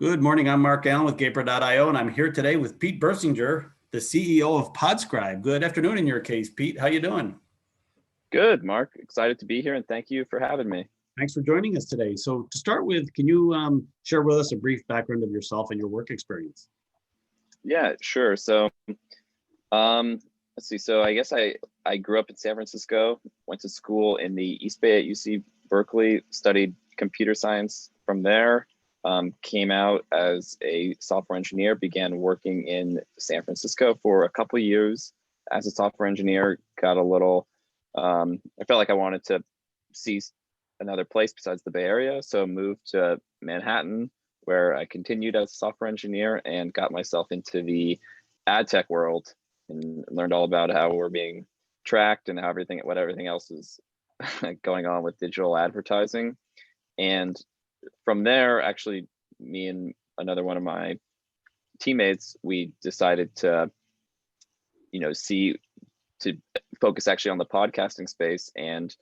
Good morning. I'm Mark Allen with Gaper.io, and I'm here today with Pete Birsinger, the CEO of Podscribe. Good afternoon in your case, Pete. How you doing? Good, Mark. Excited to be here, and thank you for having me. Thanks for joining us today. So to start with, can you share with us a brief background of yourself and your work experience? Yeah, sure. So, let's see. So I guess I grew up in San Francisco, went to school in the East Bay at UC Berkeley, studied computer science from there, came out as a software engineer, began working in San Francisco for a couple of years as a software engineer, got a little, I felt like I wanted to see another place besides the Bay Area. So moved to Manhattan, where I continued as a software engineer and got myself into the ad tech world and learned all about how we're being tracked and how what everything else is going on with digital advertising. And from there, actually, me and another one of my teammates, we decided to, to focus actually on the podcasting space and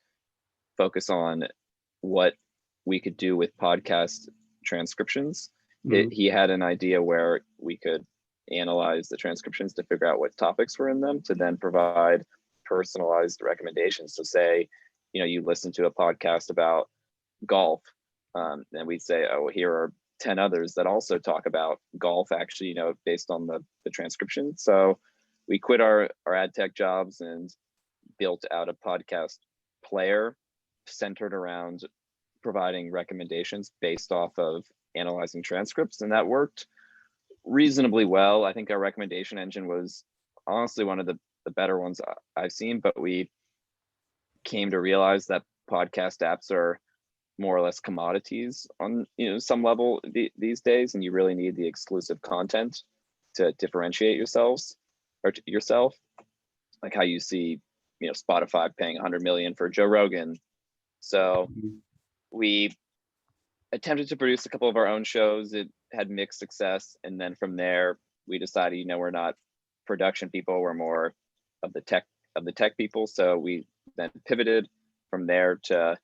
focus on what we could do with podcast transcriptions. He had an idea where we could analyze the transcriptions to figure out what topics were in them to then provide personalized recommendations. So say, you listen to a podcast about golf, and we'd say, oh, here are 10 others that also talk about golf, actually, based on the transcription. So we quit our ad tech jobs and built out a podcast player centered around providing recommendations based off of analyzing transcripts, and that worked reasonably well. I think our recommendation engine was honestly one of the better ones I've seen, but we came to realize that podcast apps are more or less commodities on some level these days, and you really need the exclusive content to differentiate yourself, like how you see Spotify paying 100 million for Joe Rogan. So we attempted to produce a couple of our own shows. It had mixed success, and then from there we decided, we're not production people, we're more of the tech people. So we then pivoted from there to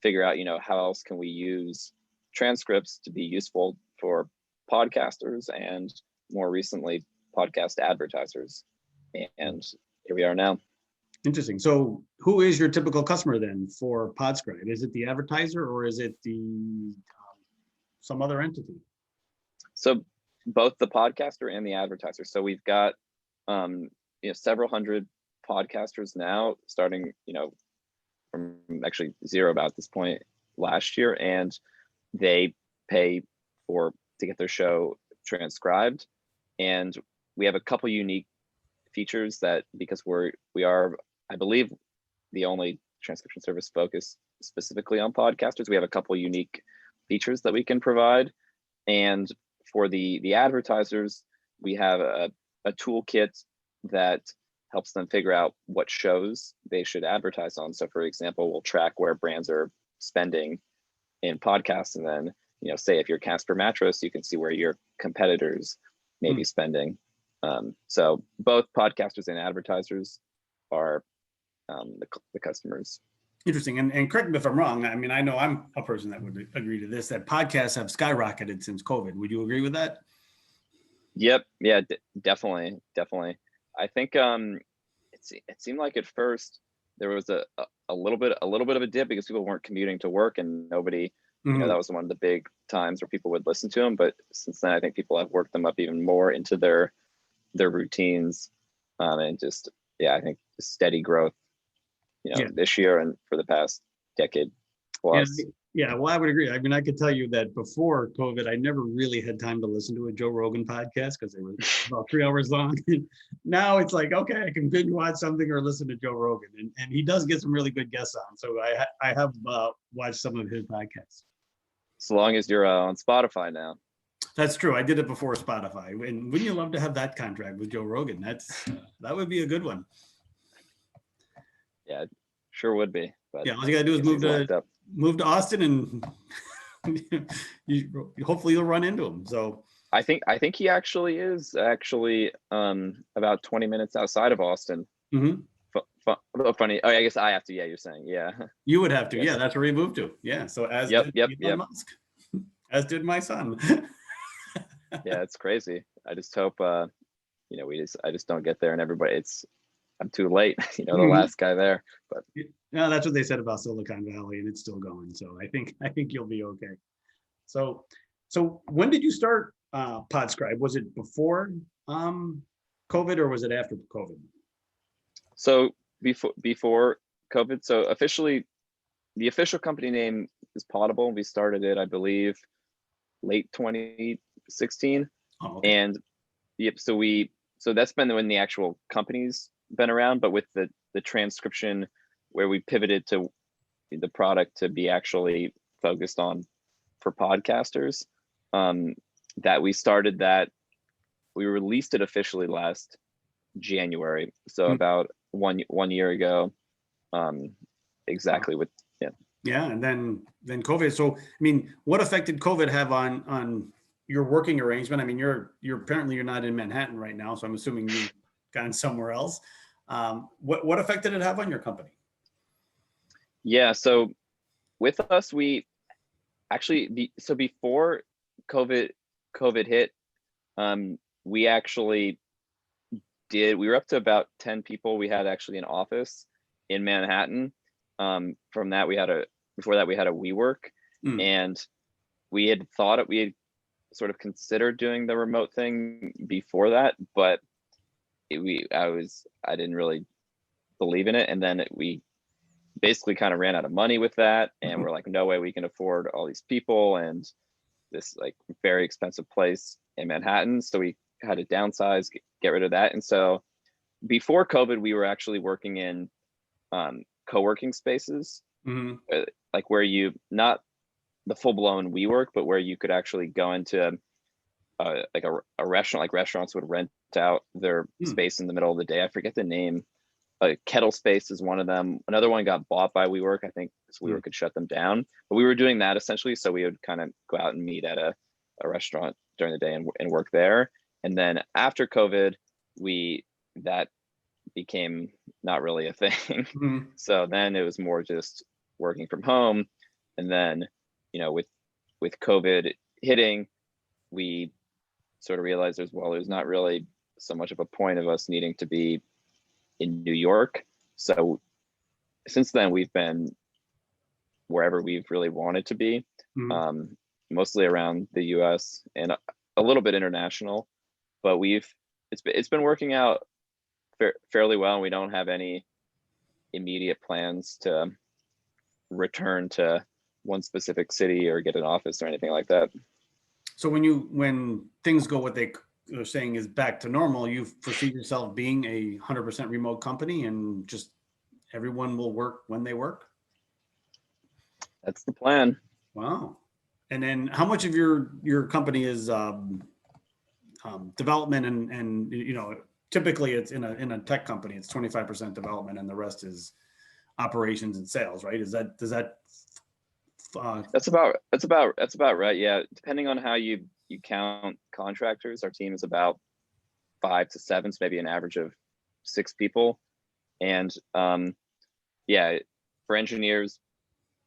figure out, how else can we use transcripts to be useful for podcasters and more recently podcast advertisers. And here we are now. Interesting. So who is your typical customer then for Podscribe? Is it the advertiser or is it the some other entity? So both the podcaster and the advertiser. So we've got several hundred podcasters now, starting from actually zero about this point last year, and they pay to get their show transcribed. And we have a couple unique features that, because we are, I believe, the only transcription service focused specifically on podcasters, we have a couple unique features that we can provide. And for the advertisers, we have a toolkit that helps them figure out what shows they should advertise on. So for example, we'll track where brands are spending in podcasts, and then say if you're Casper Mattress, you can see where your competitors may be spending. So both podcasters and advertisers are the customers. Interesting. And correct me if I'm wrong. I mean, I know I'm a person that would agree to this, that podcasts have skyrocketed since COVID. Would you agree with that? Yep. Yeah, definitely. I think it seemed like at first there was a little bit of a dip because people weren't commuting to work, and nobody, that was one of the big times where people would listen to them. But since then, I think people have worked them up even more into their routines, and just, I think steady growth, this year and for the past decade plus. Yeah, well, I would agree. I mean, I could tell you that before COVID, I never really had time to listen to a Joe Rogan podcast because they were about 3 hours long. Now it's like, okay, I can binge watch something or listen to Joe Rogan. And he does get some really good guests on. So I have watched some of his podcasts. As long as you're on Spotify now. That's true. I did it before Spotify. And wouldn't you love to have that contract with Joe Rogan? That would be a good one. Yeah, sure would be. But yeah, all you gotta do is move to Austin, and hopefully you'll run into him. So I think he actually is about 20 minutes outside of Austin. Funny. Oh, I guess I have to. Yeah, you're saying. Yeah. You would have to. Yeah, that's where he moved to. Yeah. So as did Elon Musk, as did my son. Yeah, it's crazy. I just hope, I just don't get there and I'm too late, the last guy there, but No, that's what they said about Silicon Valley, and it's still going. So I think you'll be okay. So when did you start Podscribe? Was it before COVID or was it after COVID? so before COVID, so officially the official company name is Potable. We started it, I believe, late 2016. Oh, okay. And yep, so that's been when the actual company's been around, but with the transcription where we pivoted to the product to be actually focused on for podcasters, that we started that, we released it officially last January, so about one year ago, exactly. With Yeah, and then COVID. So I mean, what effect did COVID have on your working arrangement? I mean, you're apparently you're not in Manhattan right now, so I'm assuming you've gone somewhere else. What effect did it have on your company? Yeah, so with us, we actually so before COVID hit, we actually we were up to about 10 people. We had actually an office in Manhattan. From that, before that we had a WeWork, and we had sort of considered doing the remote thing before that, but I didn't really believe in it, and then we basically kind of ran out of money with that, and we're like, no way we can afford all these people and this like very expensive place in Manhattan, so we had to downsize, get rid of that. And so before COVID, we were actually working in co-working spaces, like where you, not the full-blown WeWork, but where you could actually go into like a restaurant, like restaurants would rent out their space in the middle of the day. I forget the name. Kettle Space is one of them. Another one got bought by WeWork, I think, so WeWork could shut them down. But we were doing that essentially, so we would kind of go out and meet at a restaurant during the day and work there. And then after COVID, that became not really a thing. So then it was more just working from home. And then, with COVID hitting, we sort of realized there's not really so much of a point of us needing to be in New York. So since then, we've been wherever we've really wanted to be, mostly around the US and a little bit international, but it's been working out fairly well, and we don't have any immediate plans to return to one specific city or get an office or anything like that. So when things go what they're saying is back to normal, you foresee yourself being 100% remote company and just everyone will work when they work? That's the plan. Wow. And then how much of your company is development and typically it's in a tech company, it's 25% development and the rest is operations and sales, right? That's about right. Yeah. Depending on how you count contractors, our team is about 5 to 7, so maybe an average of 6 people. And yeah, for engineers,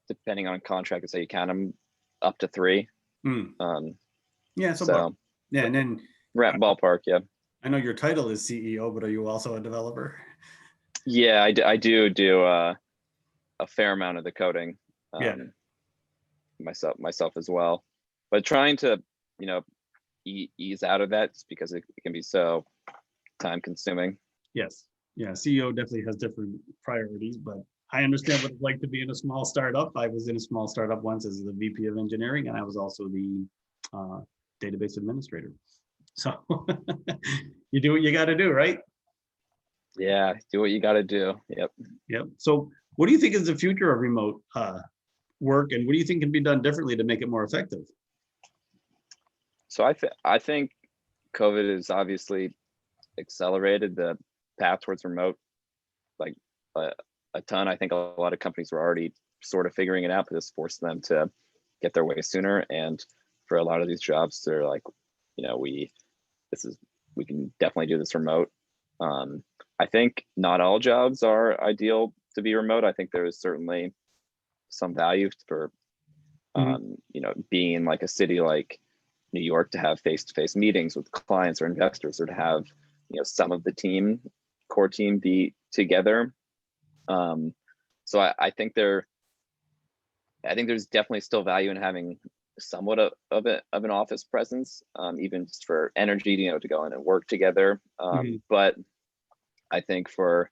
depending on contractors, how you count them, up to 3. Yeah. So yeah, and then ballpark. Yeah. I know your title is CEO, but are you also a developer? Yeah, I do a fair amount of the coding. Myself as well, but trying to ease out of that just because it can be so time consuming. Yes. Yeah. CEO definitely has different priorities, but I understand what it's like to be in a small startup. I was in a small startup once as the VP of engineering, and I was also the database administrator. So you do what you got to do, right? Yeah, do what you got to do. Yep. So what do you think is the future of remote work, and what do you think can be done differently to make it more effective? So I think COVID has obviously accelerated the path towards remote like a ton. I think a lot of companies were already sort of figuring it out, but this forced them to get their way sooner. And for a lot of these jobs, they're like, we can definitely do this remote. I think not all jobs are ideal to be remote. I think there is certainly some value for being in like a city like New York to have face-to-face meetings with clients or investors, or to have, some of the core team be together. So I think there's definitely still value in having somewhat of an office presence, even just for energy, to go in and work together. But I think for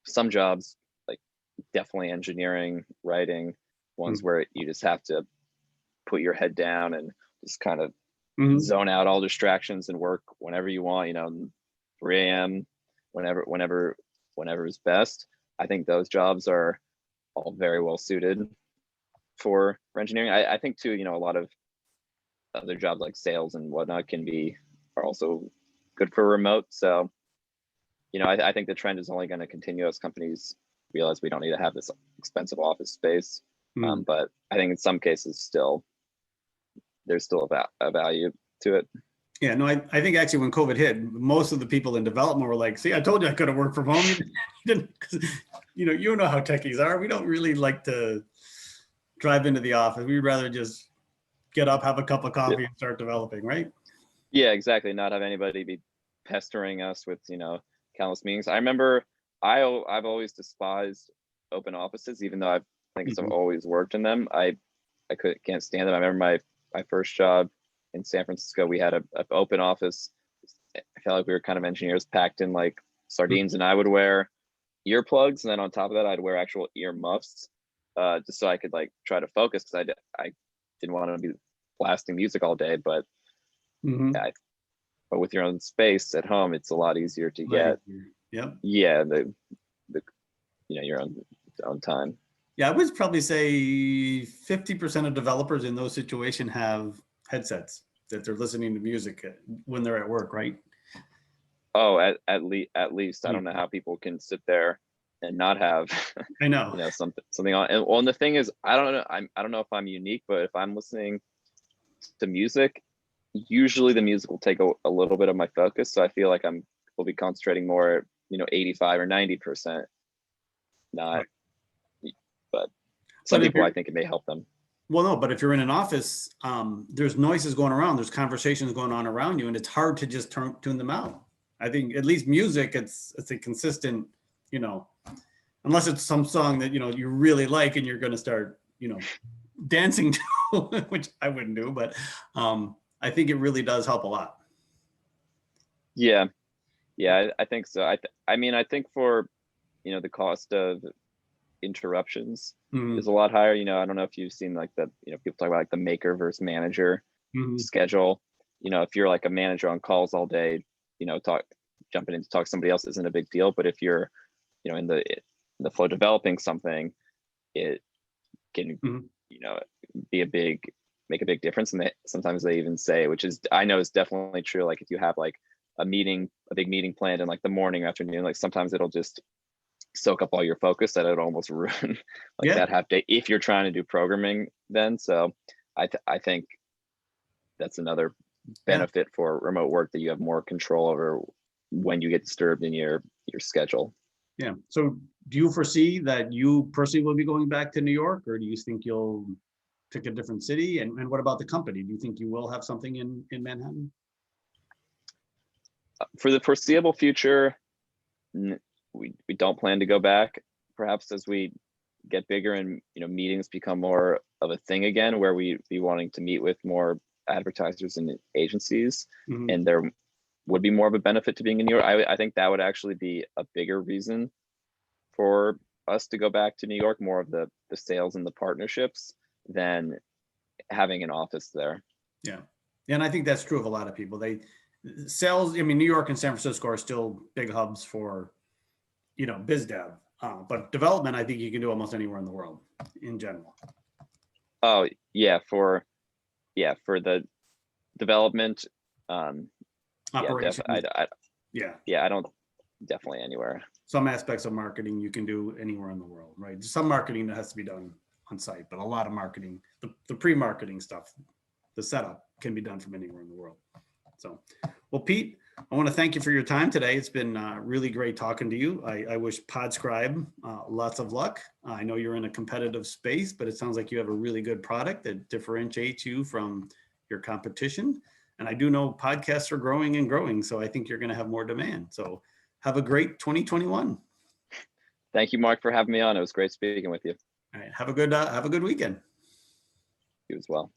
some jobs, like definitely engineering, writing, ones where you just have to put your head down and just kind of zone out all distractions and work whenever you want, 3 a.m., whenever is best. I think those jobs are all very well suited for engineering. I think too, a lot of other jobs like sales and whatnot are also good for remote. So, I think the trend is only going to continue as companies realize we don't need to have this expensive office space. But I think in some cases there's still a value to it. Yeah, no, I think actually when COVID hit, most of the people in development were like, see, I told you I could have worked from home. You know how techies are. We don't really like to drive into the office. We'd rather just get up, have a cup of coffee and start developing, right? Yeah, exactly. Not have anybody be pestering us with, countless meetings. I remember I've always despised open offices, even though I've always worked in them. I can't stand them. I remember my first job in San Francisco, we had an open office. I felt like we were kind of engineers packed in like sardines, and I would wear earplugs, and then on top of that, I'd wear actual ear muffs, just so I could like try to focus, because I didn't want to be blasting music all day. But but with your own space at home, it's a lot easier to get. Yep. Yeah, the your own time. Yeah, I would probably say 50% of developers in those situations have headsets that they're listening to music when they're at work, right? Oh, at least I don't know how people can sit there and not have I know something on. And the thing is, I don't know if I'm unique, but if I'm listening to music, usually the music will take a little bit of my focus, so I feel like will be concentrating more, 85 or 90%. Not, but some people, I think it may help them. Well, no, but if you're in an office, there's noises going around, there's conversations going on around you, and it's hard to just tune them out. I think at least music, it's a consistent, unless it's some song that, you really like and you're going to start, dancing to, which I wouldn't do, but I think it really does help a lot. Yeah, I think so. I think for, the cost of interruptions is a lot higher. I don't know if you've seen like people talk about like the maker versus manager schedule. If you're like a manager on calls all day, jumping in to talk to somebody else isn't a big deal. But if you're, in the flow developing something, it can, make a big difference. And sometimes they even say, which is, I know is definitely true. Like if you have like a big meeting planned in like the morning or afternoon, like sometimes it'll just soak up all your focus that it'll almost ruin that half day if you're trying to do programming then. So I think that's another benefit for remote work, that you have more control over when you get disturbed in your schedule. Yeah. So do you foresee that you personally will be going back to New York, or do you think you'll pick a different city? And what about the company? Do you think you will have something in Manhattan? For the foreseeable future, we don't plan to go back. Perhaps as we get bigger and meetings become more of a thing again, where we be wanting to meet with more advertisers and agencies, and there would be more of a benefit to being in New York. I think that would actually be a bigger reason for us to go back to New York, more of the sales and the partnerships, than having an office there. Yeah, and I think that's true of a lot of people. Sales, New York and San Francisco are still big hubs for biz dev, but development, I think you can do almost anywhere in the world in general. Oh yeah, for the development, operations. I don't, definitely anywhere. Some aspects of marketing you can do anywhere in the world, right? Some marketing that has to be done on site, but a lot of marketing, the pre-marketing stuff, the setup can be done from anywhere in the world. So, well, Pete, I want to thank you for your time today. It's been really great talking to you. I wish Podscribe lots of luck. I know you're in a competitive space, but it sounds like you have a really good product that differentiates you from your competition. And I do know podcasts are growing and growing, so I think you're going to have more demand. So have a great 2021. Thank you, Mark, for having me on. It was great speaking with you. All right, have a good weekend. You as well.